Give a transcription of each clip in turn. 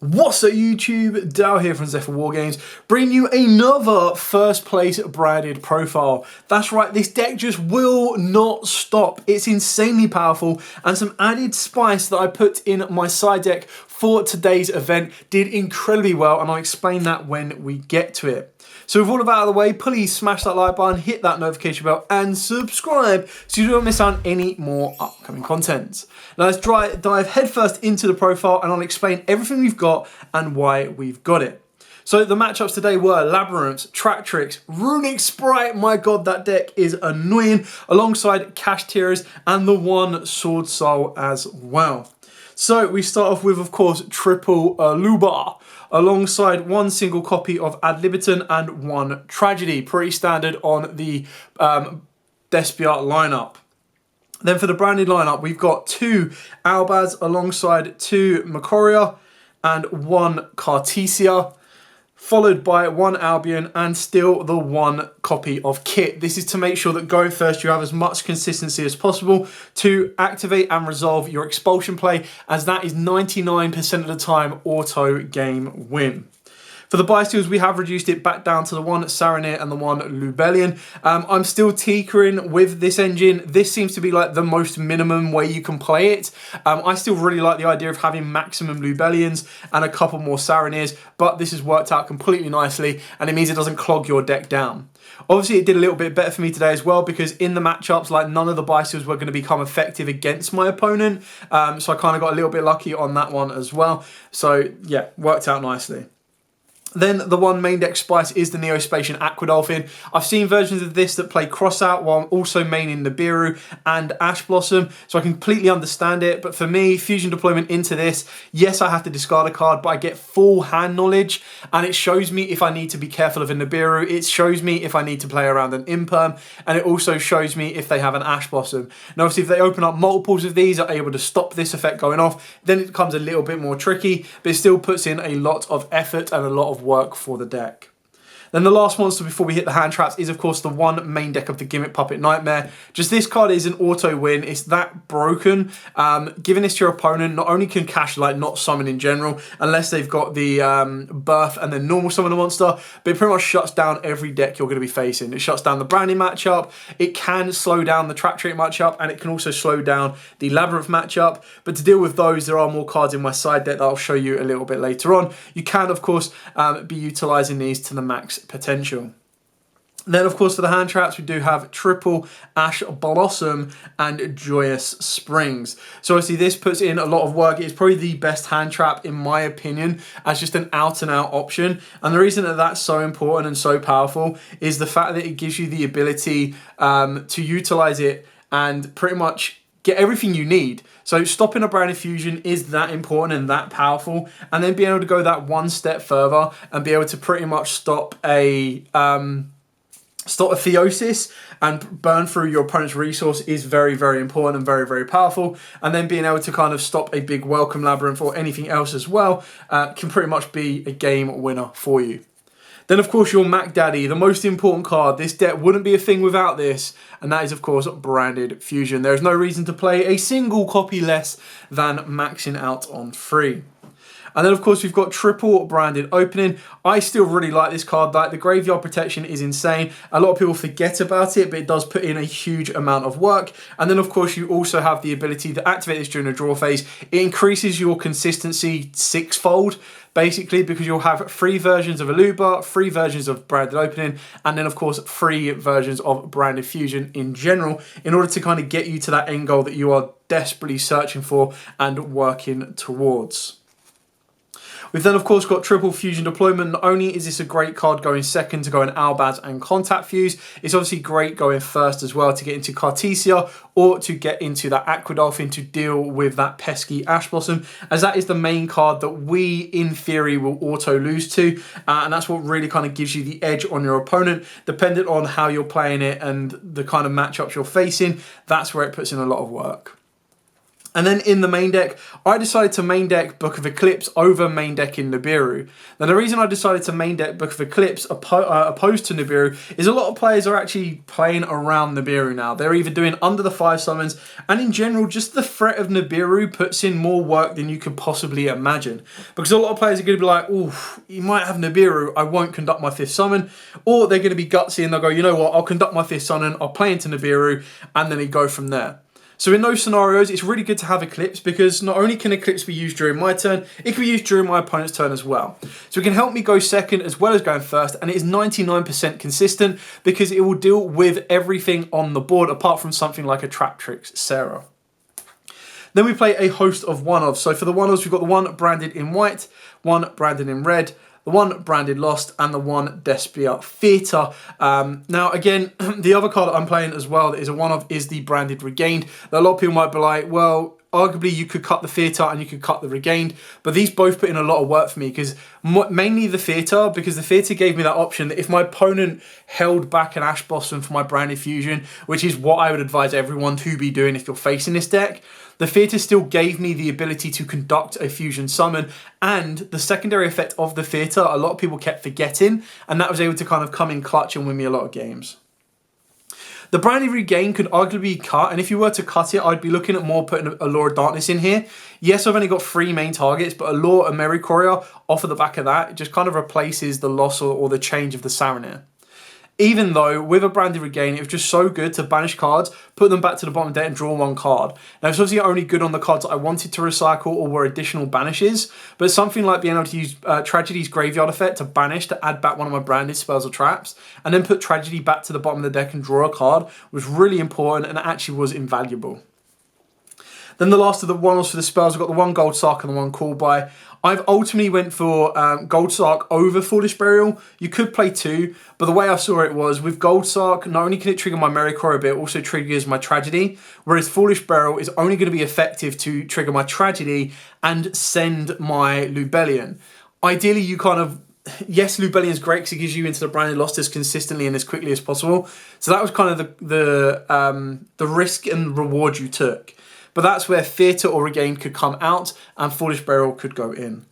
What's up YouTube, Dow here from Zephyr Wargames, bringing you another first place branded profile. That's right, this deck just will not stop. It's insanely powerful, and some added spice that I put in my side deck for today's event did incredibly well, and I'll explain that when we get to it. So with all of that out of the way, please smash that like button, hit that notification bell and subscribe so you don't miss out on any more upcoming content. Now let's dive headfirst into the profile and I'll explain everything we've got and why we've got it. So the matchups today were Labyrinths, Tractrix, Runic Sprite, my god that deck is annoying, alongside Cash Tearers and the one Sword Soul as well. So we start off with, of course, triple Lubar, alongside one single copy of Ad Libitum and one Tragedy. Pretty standard on the Despia lineup. Then for the branded lineup, we've got two Albaz alongside two Macoria and one Cartesia, followed by one Albion and still the one copy of Kit. This is to make sure that going first you have as much consistency as possible to activate and resolve your expulsion play, as that is 99% of the time auto game win. For the buy steals, we have reduced it back down to the one Saranir and the one Lubellion. I'm still tinkering with this engine. This seems to be like the most minimum way you can play it. I still really like the idea of having maximum Lubellions and a couple more Saranirs, but this has worked out completely nicely and it means it doesn't clog your deck down. Obviously, it did a little bit better for me today as well, because in the matchups, like, none of the buy steals were going to become effective against my opponent. So I kind of got a little bit lucky on that one as well. So yeah, worked out nicely. Then the one main deck spice is the Neospatian Aquadolphin. I've seen versions of this that play cross out while I'm also maining Nibiru and Ash Blossom, so I completely understand it. But for me, fusion deployment into this, yes, I have to discard a card, but I get full hand knowledge, and it shows me if I need to be careful of a Nibiru, it shows me if I need to play around an Imperm, and it also shows me if they have an Ash Blossom. Now obviously if they open up multiples of these, are able to stop this effect going off, then it becomes a little bit more tricky, but it still puts in a lot of effort and a lot of work for the deck. Then the last monster before we hit the hand traps is, of course, the one main deck of the Gimmick Puppet Nightmare. Just this card is an auto win. It's that broken. Giving this to your opponent, not only can cash, like, not summon in general, unless they've got the birth and then normal summon a monster, but it pretty much shuts down every deck you're going to be facing. It shuts down the Branding matchup, it can slow down the Tractrix matchup, and it can also slow down the Labyrinth matchup. But to deal with those, there are more cards in my side deck that I'll show you a little bit later on. You can, of course, be utilising these to the max potential. Then, of course, for the hand traps, we do have triple Ash Blossom and Joyous Springs. So obviously this puts in a lot of work. It's probably the best hand trap in my opinion as just an out and out option. And the reason that that's so important and so powerful is the fact that it gives you the ability to utilize it and pretty much get everything you need. So stopping a branded fusion is that important and that powerful, and then being able to go that one step further and be able to pretty much stop a Theosis and burn through your opponent's resource is very, very important and very, very powerful. And then being able to kind of stop a big Welcome Labyrinth or anything else as well can pretty much be a game winner for you. Then, of course, your Mac Daddy, the most important card. This deck wouldn't be a thing without this, and that is, of course, Branded Fusion. There's no reason to play a single copy less than maxing out on 3. And then, of course, we've got triple branded opening. I still really like this card. Like, the graveyard protection is insane. A lot of people forget about it, but it does put in a huge amount of work. And then, of course, you also have the ability to activate this during the draw phase. It increases your consistency sixfold, basically, because you'll have 3 versions of Aluba, 3 versions of branded opening, and then, of course, 3 versions of branded fusion in general, in order to kind of get you to that end goal that you are desperately searching for and working towards. We've then, of course, got triple fusion deployment. Not only is this a great card going second to go in Albaz and Contact Fuse, it's obviously great going first as well to get into Cartesia or to get into that Aquadolphin to deal with that pesky Ash Blossom, as that is the main card that we, in theory, will auto lose to. And that's what really kind of gives you the edge on your opponent. Depending on how you're playing it and the kind of matchups you're facing, that's where it puts in a lot of work. And then in the main deck, I decided to main deck Book of Eclipse over main deck in Nibiru. Now the reason I decided to main deck Book of Eclipse opposed to Nibiru is a lot of players are actually playing around Nibiru now. They're either doing under the 5 summons, and in general, just the threat of Nibiru puts in more work than you could possibly imagine. Because a lot of players are going to be like, ooh, you might have Nibiru, I won't conduct my 5th summon. Or they're going to be gutsy and they'll go, you know what, I'll conduct my 5th summon, I'll play into Nibiru, and then they go from there. So in those scenarios, it's really good to have Eclipse because not only can Eclipse be used during my turn, it can be used during my opponent's turn as well. So it can help me go second as well as going first, and it is 99% consistent because it will deal with everything on the board apart from something like a Traptrix Sarah. Then we play a host of one-offs. So for the one-offs, we've got the one branded in white, one branded in red, the one branded Lost, and the one Despia Theatre. Now again, the other card that I'm playing as well that is a one-off is the branded Regained. Now, a lot of people might be like, well, arguably you could cut the Theatre and you could cut the Regained, but these both put in a lot of work for me because mainly the Theatre, because the Theatre gave me that option that if my opponent held back an Ash Blossom for my branded fusion, which is what I would advise everyone to be doing if you're facing this deck, the Theatre still gave me the ability to conduct a fusion summon, and the secondary effect of the Theatre, a lot of people kept forgetting, and that was able to kind of come in clutch and win me a lot of games. The branded Regain could arguably be cut, and if you were to cut it, I'd be looking at more putting Allure of Darkness in here. Yes, I've only got 3 main targets, but Allure and Merry Courier off of the back of that, it just kind of replaces the loss or the change of the Saronir. Even though, with a branded Regain, it was just so good to banish cards, put them back to the bottom of the deck and draw 1 card. Now, it's obviously only good on the cards that I wanted to recycle or were additional banishes, but something like being able to use Tragedy's Graveyard Effect to banish to add back one of my branded spells or traps, and then put Tragedy back to the bottom of the deck and draw a card was really important and actually was invaluable. Then the last of the one-offs for the spells, I've got the one Gold Sark and the one Call By. I've ultimately went for Gold Sark over Foolish Burial. You could play 2, but the way I saw it was with Gold Sark, not only can it trigger my Merry Courier, but it also triggers my Tragedy, whereas Foolish Burial is only going to be effective to trigger my Tragedy and send my Lubellion. Ideally, you kind of... Yes, Lubellion is great because it gives you into the branded Lost as consistently and as quickly as possible. So that was kind of the risk and reward you took. But that's where Theatre or Regain could come out and Foolish Burial could go in.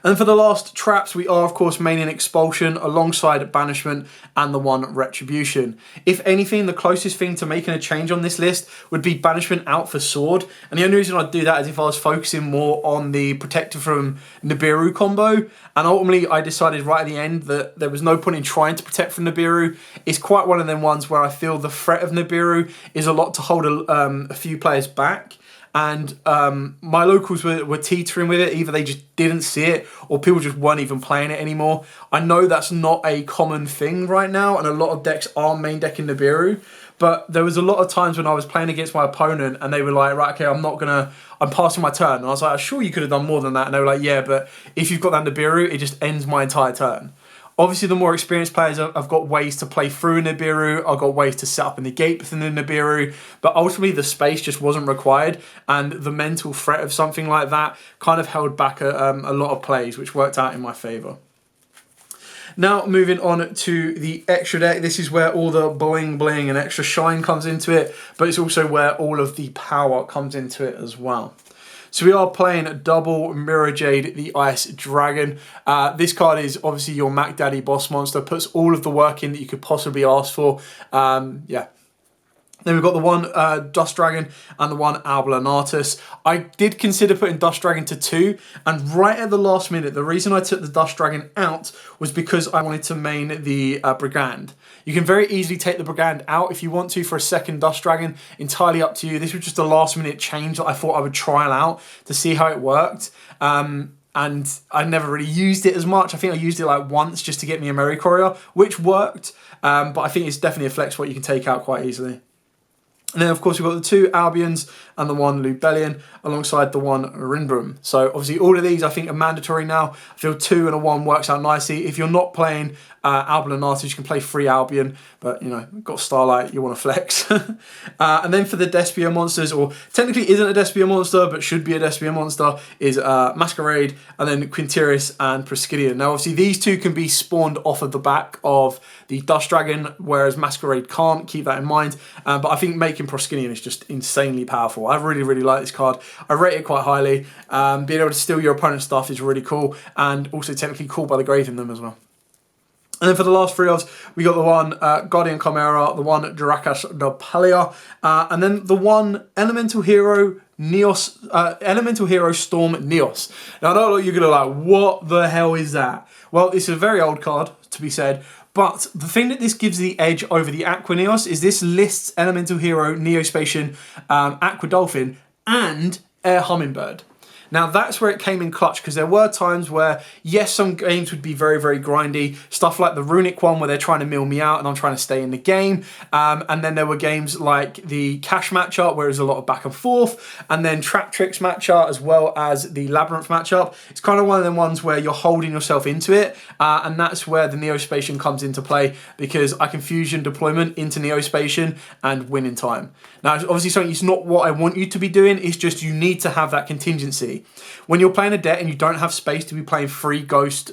And for the last traps, we are of course maining Expulsion alongside Banishment and the one Retribution. If anything, the closest thing to making a change on this list would be Banishment out for Sword. And the only reason I'd do that is if I was focusing more on the Protector from Nibiru combo. And ultimately, I decided right at the end that there was no point in trying to protect from Nibiru. It's quite one of them ones where I feel the threat of Nibiru is a lot to hold a few players back. And my locals were teetering with it. Either they just didn't see it or people just weren't even playing it anymore. I know that's not a common thing right now, and a lot of decks are main decking Nibiru. But there was a lot of times when I was playing against my opponent and they were like, right, okay, I'm passing my turn. And I was like, sure, you could have done more than that. And they were like, yeah, but if you've got that Nibiru, it just ends my entire turn. Obviously, the more experienced players, I've got ways to play through a Nibiru. I've got ways to set up in the gate within the Nibiru. But ultimately, the space just wasn't required. And the mental threat of something like that kind of held back a lot of plays, which worked out in my favour. Now, moving on to the extra deck. This is where all the bling bling and extra shine comes into it. But it's also where all of the power comes into it as well. So we are playing double Mirror Jade, the Ice Dragon. This card is obviously your Mac Daddy boss monster. Puts all of the work in that you could possibly ask for. Yeah. Then we've got the one Dust Dragon and the one Albulanatus. I did consider putting Dust Dragon to 2, and right at the last minute, the reason I took the Dust Dragon out was because I wanted to main the Brigand. You can very easily take the Brigand out if you want to for a second Dust Dragon, entirely up to you. This was just a last minute change that I thought I would trial out to see how it worked. And I never really used it as much. I think I used it like once just to get me a Merry Courier, which worked. But I think it's definitely a flex what you can take out quite easily. And then, of course, we've got the 2 Albions and the 1 Lubellion alongside the 1 Rinbrum. So, obviously, all of these, I think, are mandatory now. I feel 2 and a 1 works out nicely. If you're not playing Albulanatus, you can play 3 Albion. But, you know, got Starlight, you want to flex. And then for the Despia monsters, or technically isn't a Despia monster, but should be a Despia monster, is Masquerade, and then Quintiris and Preskydian. Now, obviously, these 2 can be spawned off of the back of the Dust Dragon, whereas Masquerade can't. Keep that in mind. But I think making Preskydian is just insanely powerful. beautiful. I really, really like this card. I rate it quite highly. Being able to steal your opponent's stuff is really cool, and also technically cool by the graving them as well. And then for the last 3 ofs, we got the one Guardian Chimera, the one Dracash Dopalia, and then the one Elemental Hero Neos, Elemental Hero Storm Neos. Now I know a lot of you are going to like, what the hell is that? Well, it's a very old card, to be said, but the thing that this gives the edge over the Aqua Neos is this lists Elemental Hero, Neospatian, Aqua Dolphin, and Air Hummingbird. Now that's where it came in clutch, because there were times where, yes, some games would be very, very grindy. Stuff like the Runic one where they're trying to mill me out and I'm trying to stay in the game. And then there were games like the Cash matchup where there's a lot of back and forth. And then Trap Tricks matchup as well as the Labyrinth matchup. It's kind of one of them ones where you're holding yourself into it. And that's where the Neospatian comes into play, because I can fusion deployment into Neospatian and win in time. Now, obviously something it's not what I want you to be doing. It's just you need to have that contingency. When you're playing a deck and you don't have space to be playing 3 Ghost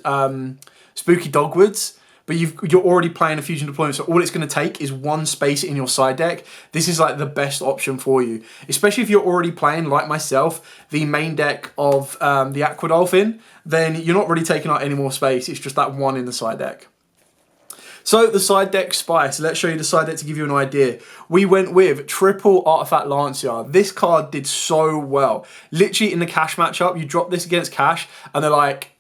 Spooky Dogwoods, but you're already playing a Fusion Deployment, so all it's going to take is 1 space in your side deck, this is like the best option for you. Especially if you're already playing, like myself, the main deck of the Aqua Dolphin, then you're not really taking out any more space, it's just that 1 in the side deck. So the side deck spice, let's show you the side deck to give you an idea. We went with triple Artifact Lancia. This card did so well. Literally in the Cash matchup, you drop this against Cash and they're like,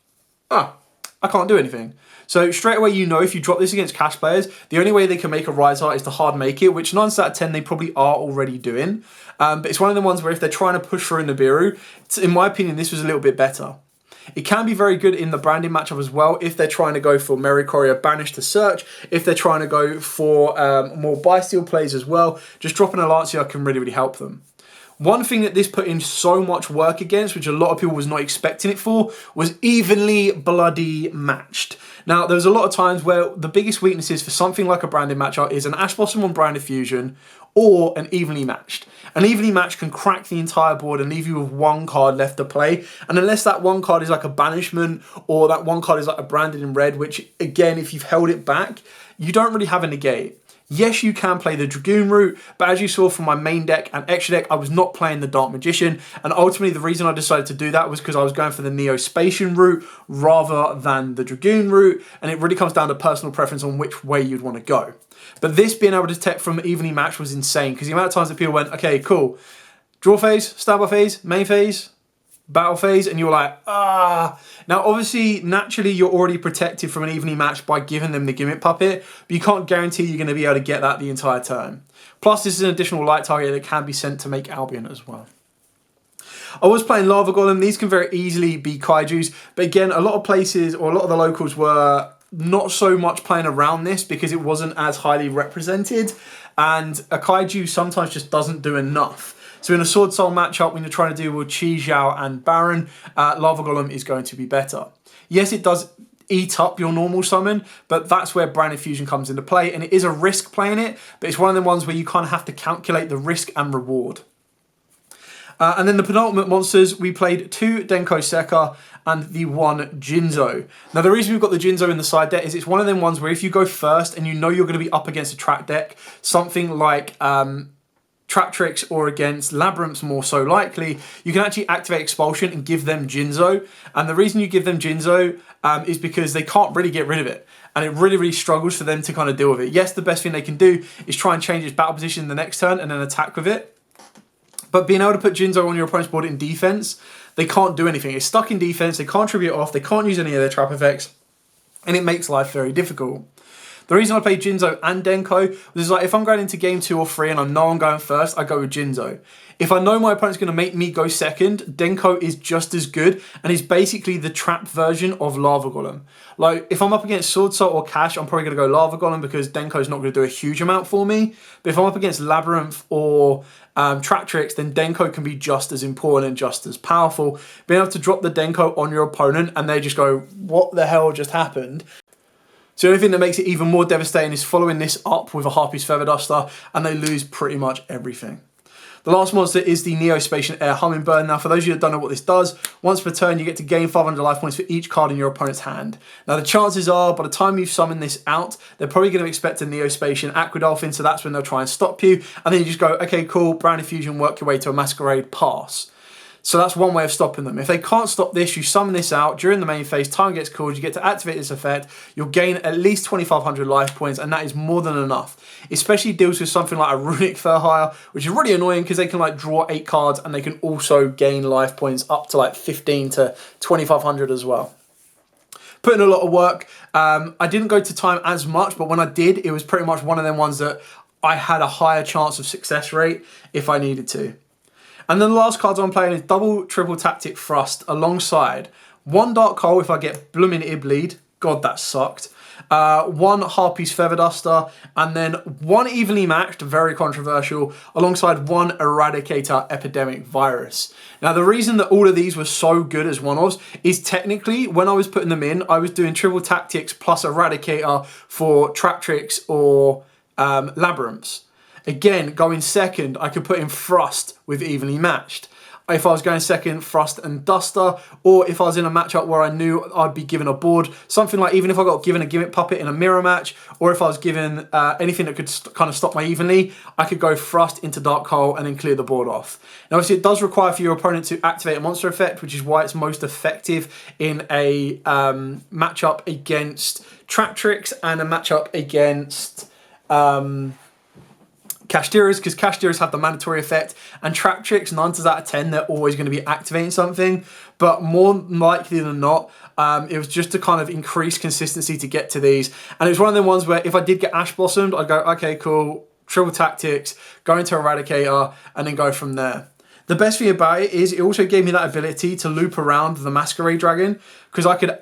oh, I can't do anything. So straight away you know if you drop this against Cash players, the only way they can make a Rise Art is to hard make it, which 9 out of 10 they probably are already doing. But it's one of the ones where if they're trying to push through Nibiru, in my opinion this was a little bit better. It can be very good in the branding matchup as well if they're trying to go for Mary Courier Banish to Search, if they're trying to go for more buy-steal plays as well. Just dropping a Lancia can really, really help them. One thing that this put in so much work against, which a lot of people was not expecting it for, was evenly bloody matched. Now, there's a lot of times where the biggest weaknesses for something like a branded matchup is an Ash Blossom on Branded Fusion or an evenly matched. An evenly matched can crack the entire board and leave you with 1 card left to play. And unless that 1 card is like a banishment or that 1 card is like a branded in red, which again, if you've held it back, you don't really have a negate. Yes, you can play the Dragoon route, but as you saw from my main deck and extra deck, I was not playing the Dark Magician. And ultimately, the reason I decided to do that was because I was going for the Neospatian route rather than the Dragoon route. And it really comes down to personal preference on which way you'd want to go. But this being able to detect from evenly matched was insane, because the amount of times that people went, okay, cool, draw phase, standby phase, main phase, battle phase, and you're like, ah. Now, obviously, naturally, you're already protected from an evenly match by giving them the Gimmick Puppet, but you can't guarantee you're going to be able to get that the entire turn. Plus, this is an additional light target that can be sent to make Albion as well. I was playing Lava Golem. These can very easily be Kaijus, but again, a lot of places, or a lot of the locals were not so much playing around this because it wasn't as highly represented, and a Kaiju sometimes just doesn't do enough. So in a Sword Soul matchup, when you're trying to deal with Chi Zhao and Baron, Lava Golem is going to be better. Yes, it does eat up your normal summon, but that's where Branded Fusion comes into play, and it is a risk playing it, but it's one of the ones where you kind of have to calculate the risk and reward. And then the penultimate monsters, we played 2 Denko Sekka and the 1 Jinzo. Now the reason we've got the Jinzo in the side deck is it's one of them ones where if you go first and you know you're going to be up against a trap deck, something like Trap Tricks or against Labyrinths more so likely, you can actually activate Expulsion and give them Jinzo. And the reason you give them Jinzo is because they can't really get rid of it. And it really, really struggles for them to kind of deal with it. Yes, the best thing they can do is try and change its battle position the next turn and then attack with it. But being able to put Jinzo on your opponent's board in defense, they can't do anything. It's stuck in defense, they can't tribute off, they can't use any of their trap effects, and it makes life very difficult. The reason I play Jinzo and Denko was like, if I'm going into game 2 or 3 and I know I'm going first, I go with Jinzo. If I know my opponent's going to make me go second, Denko is just as good and is basically the trap version of Lava Golem. Like, if I'm up against Sword Soul or Cash, I'm probably going to go Lava Golem because Denko's not going to do a huge amount for me. But if I'm up against Labyrinth or Trap Tricks, then Denko can be just as important and just as powerful. Being able to drop the Denko on your opponent and they just go, what the hell just happened? So the only thing that makes it even more devastating is following this up with a Harpy's Feather Duster and they lose pretty much everything. The last monster is the Neo-Spacian Air Hummingbird. Now, for those of you that don't know what this does, once per turn you get to gain 500 life points for each card in your opponent's hand. Now, the chances are, by the time you've summoned this out, they're probably going to expect a Neo-Spacian Aquadolphin, so that's when they'll try and stop you. And then you just go, okay, cool, Brownie Fusion, work your way to a Masquerade, pass. So that's one way of stopping them. If they can't stop this, you summon this out during the main phase, time gets called, you get to activate this effect, you'll gain at least 2,500 life points, and that is more than enough. Especially deals with something like a Runic Furhire, which is really annoying because they can like draw 8 cards and they can also gain life points up to like 15 to 2,500 as well. Put in a lot of work. I didn't go to time as much, but when I did, it was pretty much one of them ones that I had a higher chance of success rate if I needed to. And then the last cards I'm playing is double triple tactic thrust alongside 1 dark hole if I get blooming Ibleed. God, that sucked. 1 Harpy's Feather Duster, and then 1 evenly matched, very controversial, alongside 1 Eradicator Epidemic Virus. Now, the reason that all of these were so good as one-offs is technically, when I was putting them in, I was doing triple tactics plus Eradicator for Trap Tricks or Labyrinths. Again, going second, I could put in Thrust with evenly matched. If I was going second, Thrust and Duster, or if I was in a matchup where I knew I'd be given a board, something like even if I got given a Gimmick Puppet in a mirror match, or if I was given anything that could kind of stop my evenly, I could go Thrust into Dark Hole and then clear the board off. Now, obviously, it does require for your opponent to activate a monster effect, which is why it's most effective in a matchup against Trap Tricks and a matchup against Cashteras, because Cashteras have the mandatory effect, and Trap Tricks, 9 times out of 10, they're always going to be activating something, but more likely than not, it was just to kind of increase consistency to get to these, and it was one of the ones where if I did get Ash Blossomed, I'd go, okay, cool, triple tactics, go into Eradicator, and then go from there. The best thing about it is it also gave me that ability to loop around the Masquerade Dragon, because I could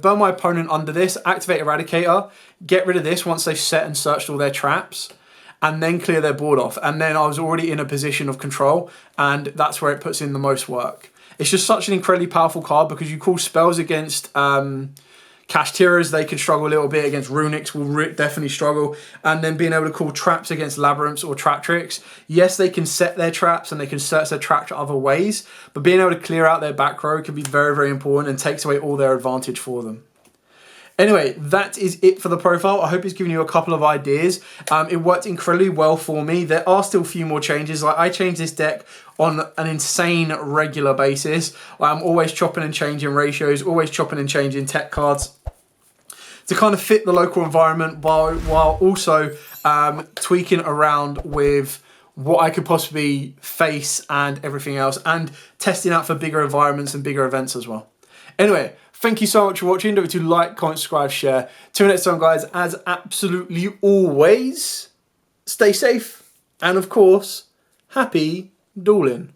burn my opponent under this, activate Eradicator, get rid of this once they've set and searched all their traps, and then clear their board off. And then I was already in a position of control, and that's where it puts in the most work. It's just such an incredibly powerful card because you call spells against Cashteras, they can struggle a little bit. Against Runics will definitely struggle. And then being able to call traps against Labyrinths or Trap Tricks. Yes, they can set their traps and they can search their traps other ways, but being able to clear out their back row can be very, very important and takes away all their advantage for them. Anyway, that is it for the profile. I hope it's given you a couple of ideas. It worked incredibly well for me. There are still a few more changes. Like I changed this deck on an insane regular basis. I'm always chopping and changing ratios, always chopping and changing tech cards to kind of fit the local environment while also tweaking around with what I could possibly face and everything else, and testing out for bigger environments and bigger events as well. Anyway, thank you so much for watching. Don't forget to like, comment, subscribe, share. Till next time, guys, as absolutely always, stay safe. And of course, happy dueling.